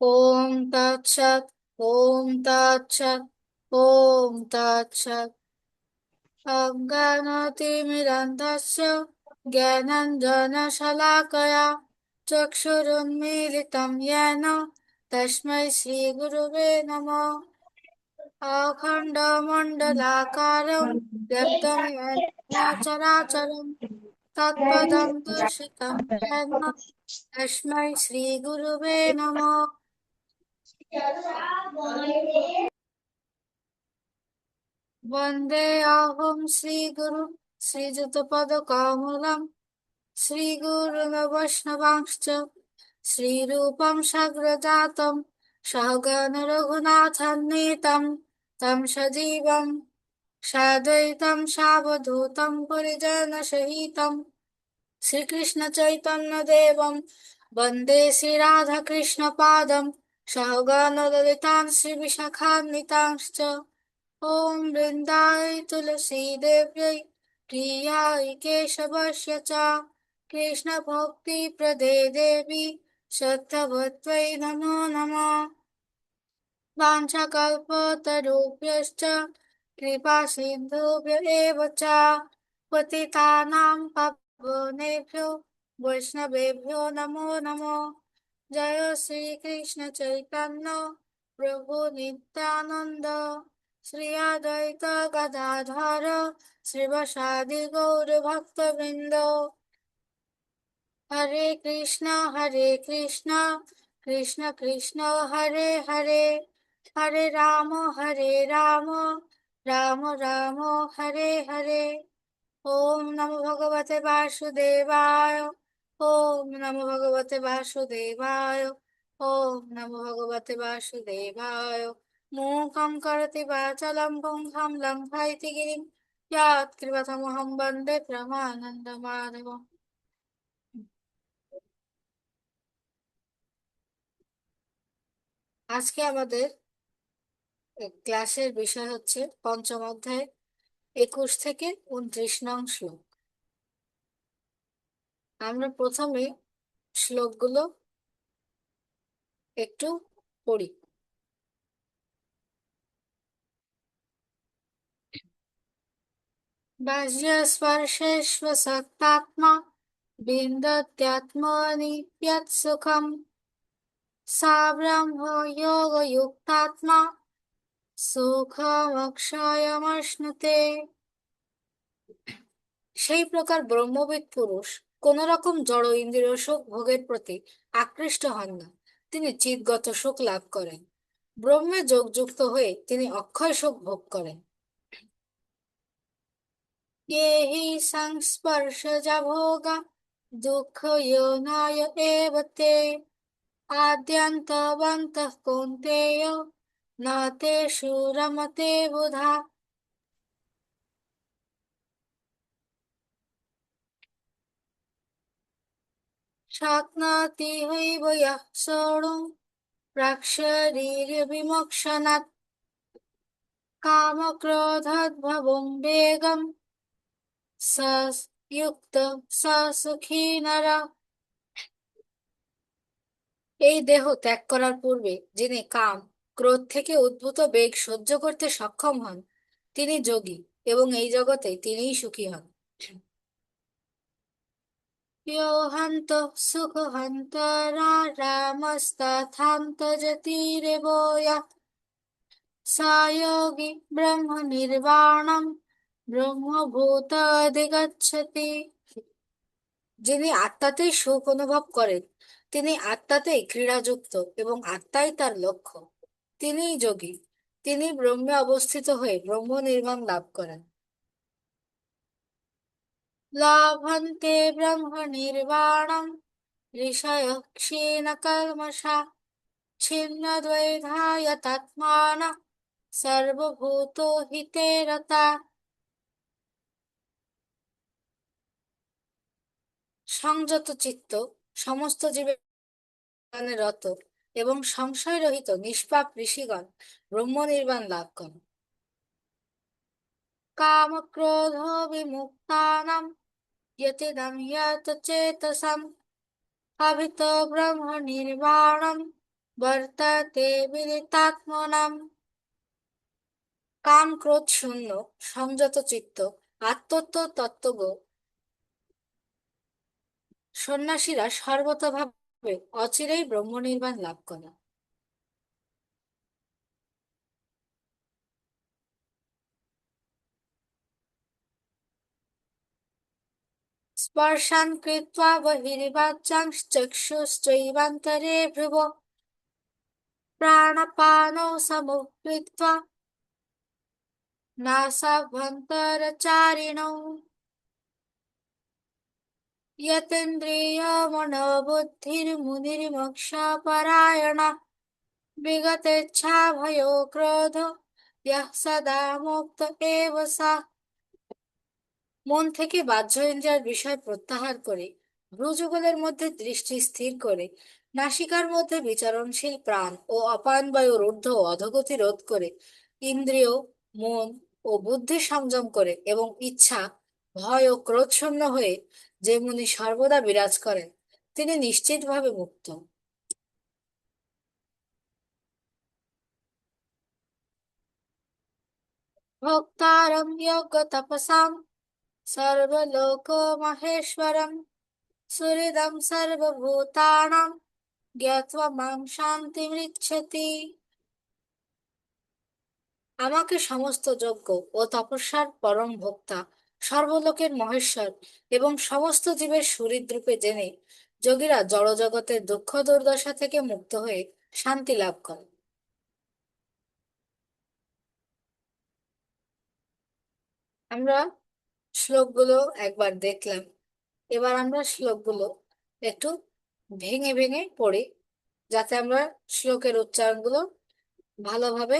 ওম তৎসৎ। ওম তৎসৎ। ওম তৎসৎ। অজ্ঞানতিমিরন্ধস্য জ্ঞানাঞ্জনশলাকয়া চক্ষুरुन्मीलितं येन तस्मै श्रीगुरुवे नमः। अखण्डमण्डलाकारं व्याप्तं येन चराचरं तत्पदं दर्शितं येन तस्मै श्रीगुरुवे नमः। वन्दे अहं श्रीगुरु श्रीयुतपदकमलं श्रीगुरुन् वैष्णवांश्च श्रीरूपं साग्रजातं सहगण रघुनाथान्वितं तं सजीवं साद्वैतं सावधूतं परिजनसहितं श्रीकृष्णचैतन्यदेवं वन्दे श्रीराधाकृष्णपादं सहगण ललितां श्रीविशाखान्वितांश्च ॐ वृन्दाय तुलसीदेव्यै प्रियाय केशवस्य च कृष्णभक्तिप्रदे देवी सत्यवत्यै नमो नमः। वाञ्छाकल्पतरुभ्यश्च कृपासिन्धुभ्य एव च पतितानां पावनेभ्यो वैष्णवेभ्यो नमो नमः। जय श्रीकृष्ण चैतन्य प्रभु नित्यानन्द श्री अद्वैत गदाधर श्रीवासादि गौरभक्तवृन्द। हरे कृष्ण कृष्ण कृष्ण हरे हरे हरे राम राम राम हरे हरे। ओम नमो भगवते वासुदेवाय। ओम नमो भगवते वासुदेवाय। ओम नमो भगवते वासुदेवाय। मूकं करोति वाचालं पुंसां लङ्घयति गिरिं यत्कृपातमहं वन्दे परमानन्दमाधवम्। আজকে আমাদের ক্লাসের বিষয় হচ্ছে পঞ্চম অধ্যায় 21 থেকে 29 নং শ্লোক। আমরা প্রথমে শ্লোকগুলো একটু পড়ি। বাহ্যস্পর্শেष्वसक्तात्मा विन्दत्यात्मनि सुखम सा ब्रह्म योगयुक्तात्मा সুখমক্ষয়মশ্নুতে। সেই প্রকার ব্রহ্মবিদ পুরুষ কোন রকম জড় ইন্দ্রিয় সুখ ভোগের প্রতি আকৃষ্ট হন না, তিনি চিৎগত সুখ লাভ করেন। ব্রহ্মে যোগযুক্ত হয়ে তিনি অক্ষয় সুখ ভোগ করেন। ये हि संस्पर्शजा भोगा दुःखयोनय एव ते आद्यन्तवन्तः कौन्तेय न तेषु रमते बुधा। शक्नोति हैव यः सोढुं प्राक्शरीरविमोक्षणात् कामक्रोधाद्भवं वेगं स युक्त स সুখী নর। এই দেহ ত্যাগ করার পূর্বে যিনি কাম ক্রোধ থেকে উদ্ভূত বেগ সহ্য করতে সক্ষম হন তিনি যোগী, এবং এই জগতে তিনিই সুখী হন। यो हन्तः सुखहन्तरारामस्तथान्तजतिरेव यः स योगी ব্রহ্মনির্বাণম ব্রহ্মভূতাধিগচ্ছতি। যিনি আত্মাতেই সুখ অনুভব করেন তিনি আত্মাতেই ক্রীড়াযুক্ত এবং আত্মাই তার লক্ষ্য, তিনিই যোগী। তিনি ব্রহ্মে অবস্থিত হয়ে ব্রহ্ম নির্বাণ লাভ করেন। লভন্তে ব্রহ্ম নির্বাণম ঋষয়ঃ ক্ষীণকল্মষা ছিন্নদ্বৈধায়তাত্মানঃ সর্বভূত হিতে রতা। সংযত চিত্ত সমস্ত জীবের কল্যাণে রত এবং সংশয় রহিত নিষ্পাপ ঋষিগণ ব্রহ্ম নির্বাণ লাভ করেন। কাম ক্রোধ বিমুক্তানাং यतिदं यतचेतसाम् अभितो ब्रह्म निर्वाणम् বর্তাতে বিদিতাত্মনাম। কাম ক্রোধ শূন্য, সংযত চিত্ত, আত্মত্ব তত্ত্বজ্ঞ সন্ন্যাসীরা সর্বতোভাবে অচিরেই ব্রহ্মনির্বাণ লাভ করে। স্পর্শান কৃত্বা বহির্বাচাং চক্ষুশ্চৈবান্তরে ভ্রুব প্রাণপানৌ সমুপৃত্বা নাসাভ্যন্তরচারিণौ यतेन्द्रियमनोबुद्धिर्मुनिर्मोक्षपरायणः विगतेच्छाभयो क्रोधो यः सदा मुक्त एव सः। মন থেকে বাহ্য ইন্দ্রিয়ের বিষয় প্রত্যাহার করে, ভ্রুযুগলের মধ্যে দৃষ্টি স্থির করে, নাসিকার মধ্যে বিচরণশীল প্রাণ ও অপান বায়ুর ঊর্ধ্ব ও অধোগতি রোধ করে, ইন্দ্রিয়, মন ও বুদ্ধি সংযম করে এবং ইচ্ছা, ভয় ও ক্রোধ শূন্য হয়ে যে মুনি সর্বদা বিরাজ করেন, তিনি নিশ্চিতভাবে মুক্ত। ভোক্তারম যোগ্য তপসাম সর্বলোক মহেশ্বরম সুহৃদম সর্বভূতানাং জ্ঞাত্বা মাং শান্তিমৃচ্ছতি। আমাকে সমস্ত যজ্ঞ ও তপস্যার পরম ভোক্তা, সর্বলোকের মহেশ্বর এবং সমস্ত জীবের সুহৃদ্রূপে জেনে যোগীরা জড়জগতের দুঃখ দুর্দশা থেকে মুক্ত হয়ে শান্তি লাভ করে। আমরা শ্লোকগুলো একবার দেখলাম, এবার আমরা শ্লোকগুলো একটু ভেঙে ভেঙে পড়ি, যাতে আমরা শ্লোকের উচ্চারণগুলো ভালোভাবে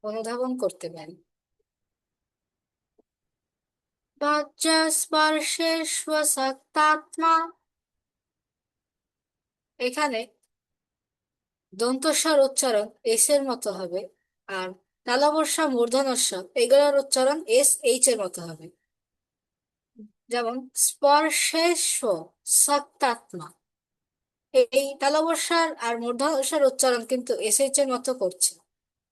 অনুধাবন করতে পারি। বাহ্যস্পর্শে স্বসক্তাত্মা, এখানে দন্তস্বর উচ্চারণ এস এর মতো হবে, আর তালবস্য মূর্ধনস্ব এগুলোর উচ্চারণ এস এইচ এর মতো হবে। যেমন স্পর্শেষ্ব সক্তাত্মা, এই তালবস্যার আর মূর্ধন্যস্বর উচ্চারণ কিন্তু এস এইচ এর মতো করছে,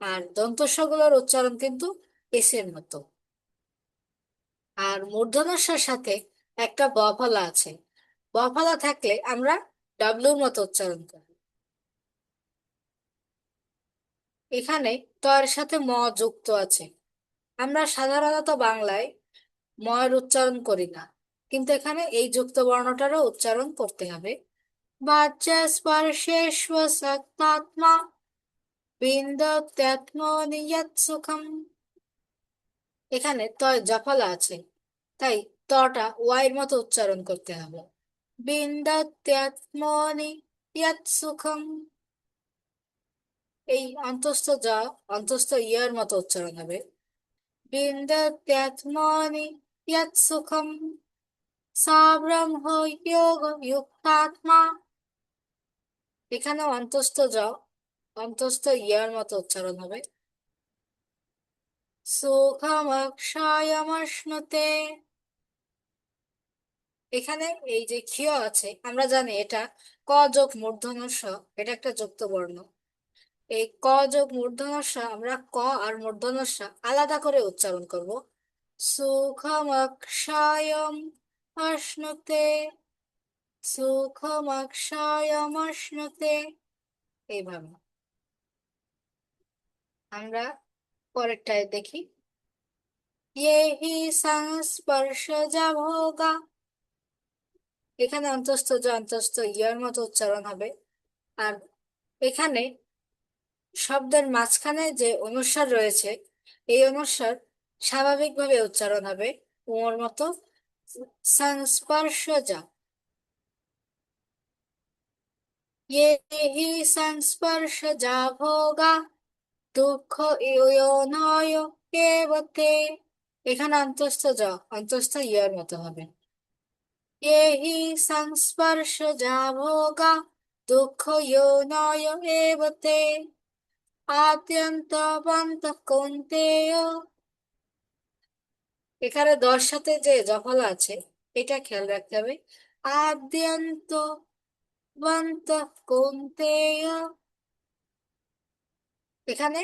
আর দন্তস্বগুলোর উচ্চারণ কিন্তু এস এর মতো। আর মূর্ধন্যস্বর সাথে একটা ব ফলা আছে, ব ফলা থাকলে আমরা ডাব্লুর মতো উচ্চারণ করি। এখানে তয়ের সাথে ম যুক্ত আছে। আমরা সাধারণত বাংলায় ময়ের উচ্চারণ করি না, কিন্তু এখানে এই যুক্ত বর্ণটারও উচ্চারণ করতে হবে। বাচ্য স্পর্শেষ্বসক্তাত্মা বিন্দত্যাত্মনি যৎ সুখম। এখানে তয় জফলা আছে, তাই তটা ওয়াইয়ের মতো উচ্চারণ করতে হবে। বিন্দত্যাত্মনি যৎ সুখম, এই অন্তস্থ জ অন্তস্থ ইয়ের মতো উচ্চারণ হবে। বিন্দত্যাত্মনি যৎ সুখম সা ব্রহ্ম যোগ যুক্তাত্মা, এখানে অন্তস্থ জ অন্তস্থ ইয়ার মতো উচ্চারণ হবে। সুখমক্ষয়মশ্নুতে, এখানে এই যে ক্ষিয় আছে, আমরা জানি এটা ক যোগ মূর্ধন্য স, এটা একটা যুক্ত বর্ণ। এই ক যোগ মূর্ধন্য স আমরা ক আর মূর্ধন্য স আলাদা করে উচ্চারণ করব। সুখমক্ষয়ম অশ্নুতে, সুখমক্ষয়ম অশ্নুতে, এইভাবে। আমরা পরেরটায় দেখি। ये हि সংস্পর্শজা ভোগা, এখানে অন্তস্থ যে অন্তস্থ ইয়ার মতো উচ্চারণ হবে। আর এখানে শব্দের মাঝখানে যে অনুস্বার রয়েছে, এই অনুস্বার স্বাভাবিকভাবে উচ্চারণ হবে উমর মতো, সংস্পর্শজা। ये हि সংস্পর্শজা ভোগা দুঃখ ইয়োনয় এবতে, এখানে অন্তস্থ জ অন্তস্থ ইয়ার মতো হবে। ये हि সংস্পর্শজা ভোগা দুঃখ ইয়োনয় এব তে আদ্যন্তবন্তঃ কৌন্তেয়, এখানে দশ সাথে যে জফলা আছে এটা খেয়াল রাখতে হবে। আদ্যন্তবন্তঃ কৌন্তেয় এখানে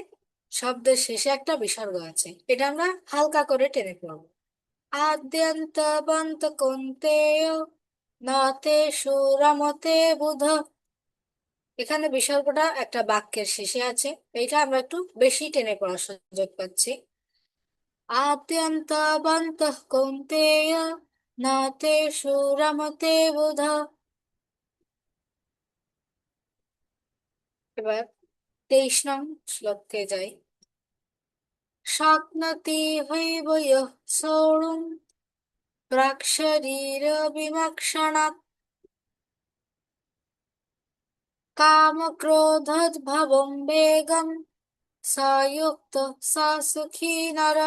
শব্দের শেষে একটা বিসর্গ আছে, এটা আমরা হালকা করে টেনে পড়ব। আদ্যন্ত কন্তেয় নতে সুরমতে বুধ। এখানে বিসর্গটা একটা বাক্যের শেষে আছে, এটা আমরা একটু বেশি টেনে পড়ার সুযোগ পাচ্ছি। আদ্যন্ত কন্তেয় নতে সুরমতে বুধ। এবার 23 নং শ্লোকে যাই। শাক্নতি হৈব ইয়ঃ সোঢ়ুম প্রাক্শরীর বিমক্ষণাৎ কামক্রোধোদ্ভবং বেগম সযুক্ত স সুখী নর।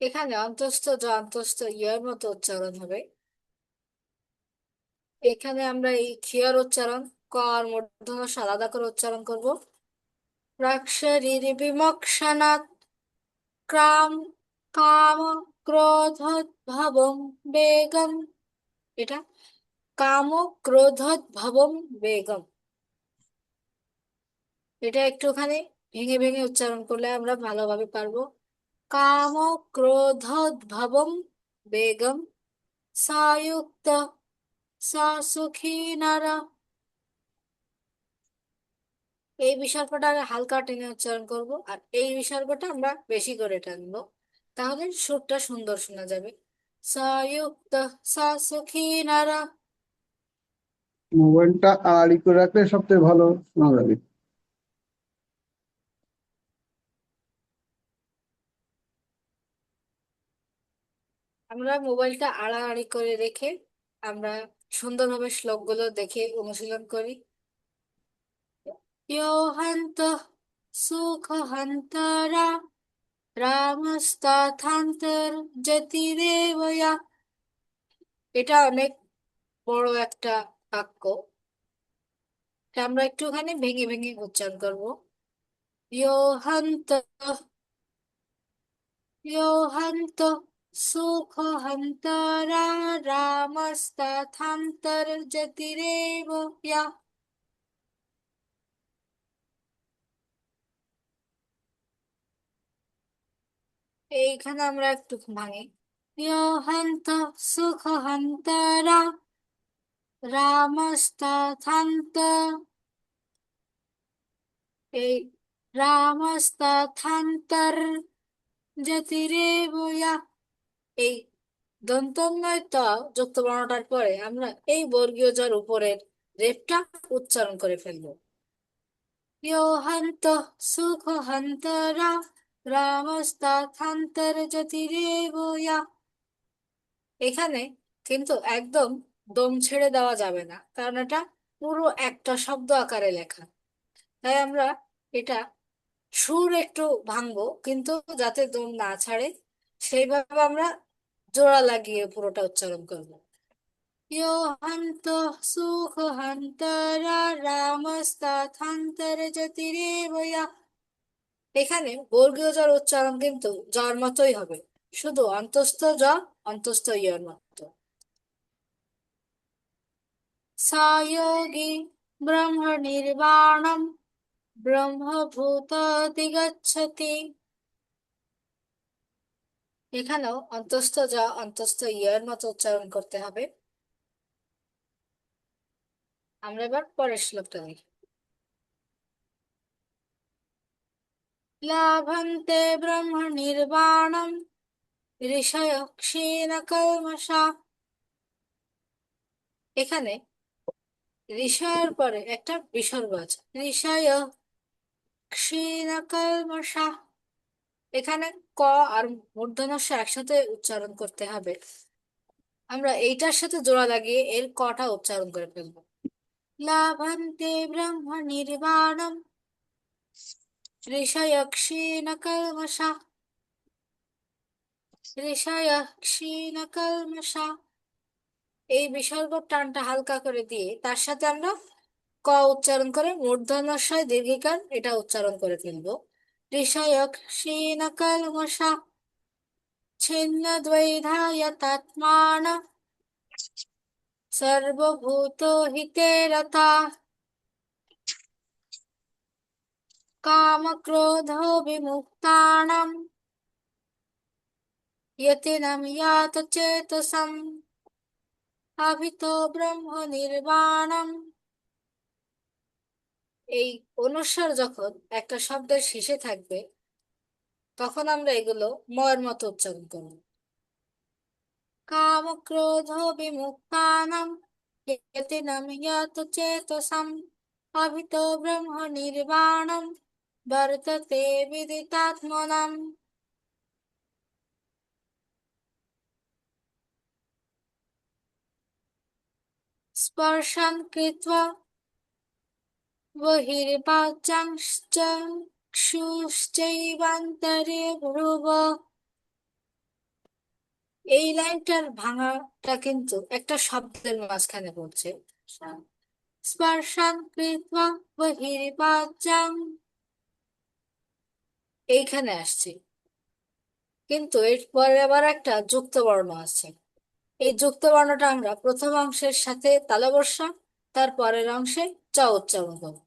এখানে অন্তস্থ জ অন্তস্থ ইয়ের মতো উচ্চারণ হবে। এখানে আমরা এই ক্ষিয়র উচ্চারণ ক আর মূর্ধন্য ষ আলাদা করে উচ্চারণ করব। প্রাক্শরীর বিমক্ষণাৎ ক্রাম কাম ক্রোধোদ্ভবং বেগম। এটা কাম ক্রোধোদ্ভবং বেগম। এটা একটুখানি ভেঙে ভেঙে উচ্চারণ করলে আমরা ভালোভাবে পারবো। কাম ক্রোধোদ্ভবং বেগম সায়ুক্ত সা সুখী নর। এই বিসর্গটা হালকা টেনে উচ্চারণ করব, আর এই বিসর্গটা আমরা বেশি করে টানবো, তাহলে সুরটা সুন্দর শোনা যাবে। সায়ুক্ত সা সুখী নর। মোবাইলটা আড়ি করে রাখলে সবথেকে ভালো শোনা যাবে। আমরা মোবাইলটা আড়াআড়ি করে রেখে আমরা সুন্দরভাবে শ্লোকগুলো দেখে অনুশীলন করি। यो हन्तः सुखहन्तरा रामस्तथान्तर्जतिरेव या। এটা অনেক বড় একটা বাক্য, এটা আমরা একটুখানি ভেঙে ভেঙে উচ্চারণ করব। यो हन्तः यो हन्तः सुखहन्तरा रामस्तथान्तर्जतिरेव या। এইখানে আমরা একটু ভাঙি। यो हन्तः सुखहन्तरा রামস্তথান্ত। এই রামস্তথান্তর জ্যোতিরেবয়া। এই দন্তন্বয় ত যুক্ত বর্ণটার পরে আমরা এই বর্গীয় জর উপরের রেফটা উচ্চারণ করে ফেলবো। ইয়ো হন্ত সুখ হন্তরা রামস্তথান্তর জ্যোতিরেবয়া। এখানে কিন্তু একদম দম ছেড়ে দেওয়া যাবে না, কারণ এটা পুরো একটা শব্দ আকারে লেখা। তাই আমরা এটা সুর একটু ভাঙবো, কিন্তু যাতে দম না ছাড়ে সেইভাবে আমরা জোড়া লাগিয়ে পুরোটা উচ্চারণ করবো। ইয়ো হন্ত সুখ হন্তরা রামস্তথান্তর জ্যোতিরেবয়া। এখানে বর্গীয় জর উচ্চারণ কিন্তু জর মতোই হবে, শুধু অন্তস্থ জ অন্তস্থ ইয়ের মতো। সায়োগী ব্রহ্ম নির্বাণম ব্রহ্মভূতাদিগচ্ছতি। এখানেও অন্তস্থ যা অন্তস্থ ইয়ের মতো উচ্চারণ করতে হবে। আমরা এবার পরের শ্লোকটা দেখি। লাভন্তে ব্রহ্ম নির্বাণম ঋষয় ক্ষীণ কল্মষা। এখানে ঋষয়ের পরে একটা বিসর্গ আছে, ঋষয় ক্ষীণ কল্মষা। এখানে ক আর মূর্ধন্য ষ একসাথে উচ্চারণ করতে হবে। আমরা এইটার সাথে জোড়া লাগিয়ে এর কটা উচ্চারণ করে ফেলবো। লাভন্তে ব্রহ্ম নির্বাণম ঋষয় ক্ষীণ কল্মষা। ঋষয় ক্ষীণ কল্মষা। এই বিসর্গ টানটা হালকা করে দিয়ে তার সাথে আমরা ক উচ্চারণ করে মূর্ধন্যস্বয় দীর্ঘিকার এটা উচ্চারণ করে ফেলবো। ঋষয় ক্ষীণ কল্মষা ছিন্ন দ্বৈধায়তাত্মান সর্বভূত হিতে রতা। कामक्रोधोऽभिमुक्तानां यतीनां यात चेतसम् अभितो ব্রহ্ম নির্বাণম। এই অনুস্বার যখন একটা শব্দের শেষে থাকবে তখন আমরা এগুলো ময়ের মতো উচ্চারণ করব। কাম ক্রোধ বিমুক্তানাম यतीनां यात चेतसम् अभितो ব্রহ্ম নির্বাণম বর্ততে বিদিতাত্মনাম। স্পর্শন কৃত্বা বহির্বাচাংশ্চক্ষুশ্চৈবান্তরে ভ্রুবঃ। এই লাইনটার ভাঙাটা কিন্তু একটা শব্দের মাঝখানে পড়ছে। স্পর্শন কৃত্বা বহির্বাচাং এইখানে আসছে, কিন্তু এরপরে আবার একটা যুক্ত বর্ণ আছে। এই যুক্ত বর্ণটা আমরা প্রথম অংশের সাথে তালবর্ষা, তার পরের অংশে চ উচ্চারণ করব।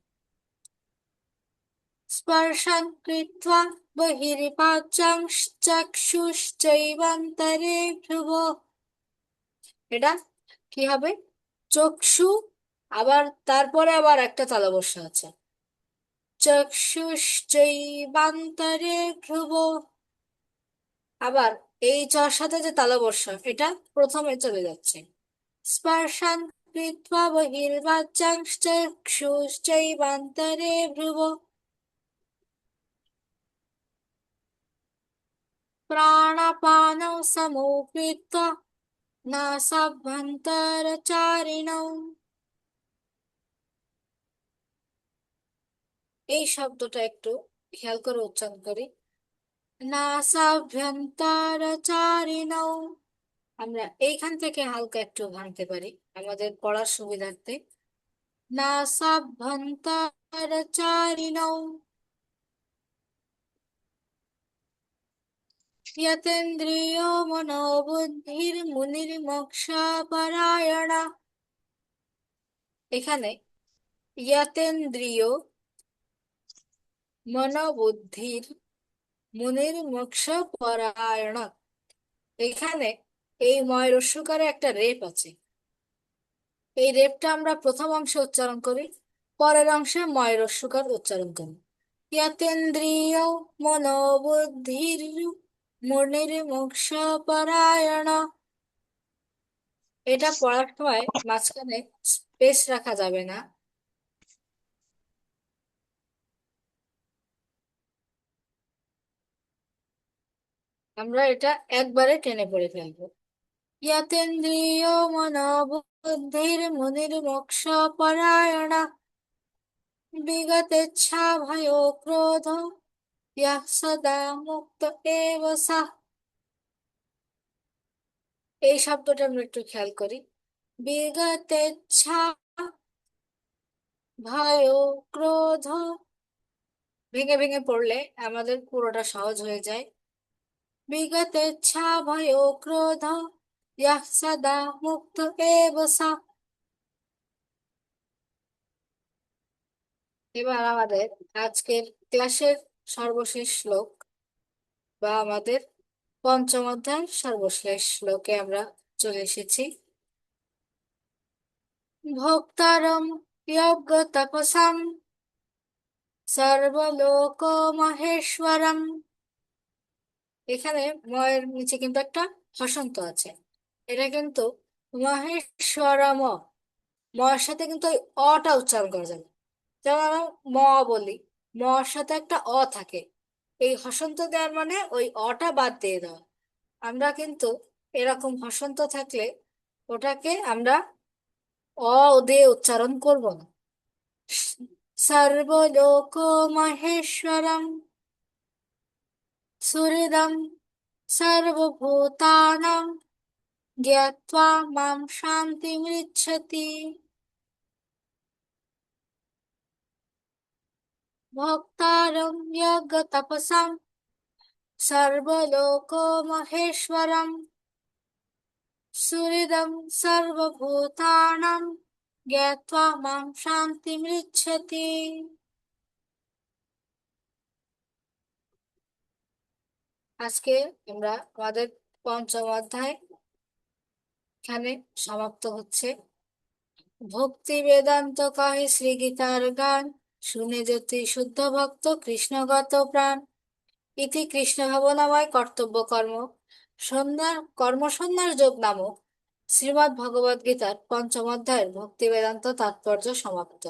স্পর্শন কৃত্বা বহির্বাচাংশ্চক্ষুশ্চৈবান্তরে ভ্রুবঃ। এটা কি হবে? চক্ষু, আবার তারপরে আবার একটা তালবর্ষা আছে, চক্ষুশ্চৈবান্তরে ভ্রুবঃ। আবার এই চর সাথে যে তালবর্ষা এটা প্রথমে চলে যাচ্ছে। স্পর্শান কৃত্বা বহির্বাচাংশ্চক্ষুশ্চৈবান্তরে ভ্রুবঃ। প্রাণাপানৌ সমো কৃত্বা নাসাভ্যন্তরচারিণৌ। এই শব্দটা একটু খেয়াল করে উচ্চারণ করি। নাসাভ্যন্তরচারিণৌ আমরা এইখান থেকে হালকা একটু ভাঙতে পারি আমাদের পড়ার সুবিধার্থে। নাসাভ্যন্তরচারিণৌ यतेन्द्रियो मनोबुद्धिर्मुनिर्मोक्षपरायण। এখানে यतेन्द्रियो মনোবুদ্ধির মুনির মোক্ষ পরায়ণ, এখানে এই ময় রস্যকারে একটা রেপ আছে। এই রেপটা আমরা প্রথম অংশে উচ্চারণ করি, পরের অংশে ময় রস্যকার উচ্চারণ করি। यतेन्द्रियो মনোবুদ্ধির মুনির মোক্ষ পরায়ণ। এটা পড়ার সময় মাঝখানে স্পেস রাখা যাবে না। আমরা এটা একবারে টেনে পড়ে ফেলবো। यतेन्द्रियो मनोबुद्धिर मुनिर्मोक्ष परायण विगतेच्छा भयो क्रोधो यः सदा मुक्त एव सः। এই শব্দটা আমরা একটু খেয়াল করি। বিগতেচ্ছা भयो ক্রোধ, ভেঙে ভেঙে পড়লে আমাদের পুরোটা সহজ হয়ে যায়। বিগতেচ্ছা भयो ক্রোধ यः सदा মুক্ত এব সः। এবার আমাদের আজকের ক্লাসের সর্বশেষ শ্লোক বা আমাদের পঞ্চম অধ্যায়ের সর্বশেষ শ্লোকে আমরা চলে এসেছি। ভোক্তারম যজ্ঞ তপসাম সর্বলোক মহেশ্বরম। এখানে ময়ের নিচে কিন্তু একটা হসন্ত আছে, এটা কিন্তু মহেশ্বরম। ময়ের সাথে কিন্তু ওই অটা উচ্চারণ করা যাবে। যেমন আমরা ম বলি, মর সাথে একটা অ থাকে, এই হসন্ত দেওয়ার মানে ওই অটা বাদ দিয়ে দেওয়া। আমরা কিন্তু এরকম হসন্ত থাকলে ওটাকে আমরা অ দিয়ে উচ্চারণ করব না। সর্বলোক মহেশ্বরম সুহৃদম সর্বভূতানাং জ্ঞাত্বা মাম শান্তিমৃচ্ছতি। ভোক্তারং যজ্ঞ তপসাম সর্বলোক মহেশ্বরম সুহৃদম সর্বভূতানাং জ্ঞাত্বা মাম শান্তিমৃচ্ছতি। আজকে আমরা আমাদের পঞ্চম অধ্যায় এখানে সমাপ্ত হচ্ছে। ভক্তি বেদান্ত কহে শ্রী গীতার গান, শুনে জ্যোতি শুদ্ধ ভক্ত কৃষ্ণগত প্রাণ। ইতি কৃষ্ণ ভাবনাময় কর্তব্য কর্ম সন্ন্যার কর্মসন্ন্যাস যোগ নামক শ্রীমদ্ ভগবদ গীতার পঞ্চম অধ্যায়ের ভক্তি বেদান্ত তাৎপর্য সমাপ্ত।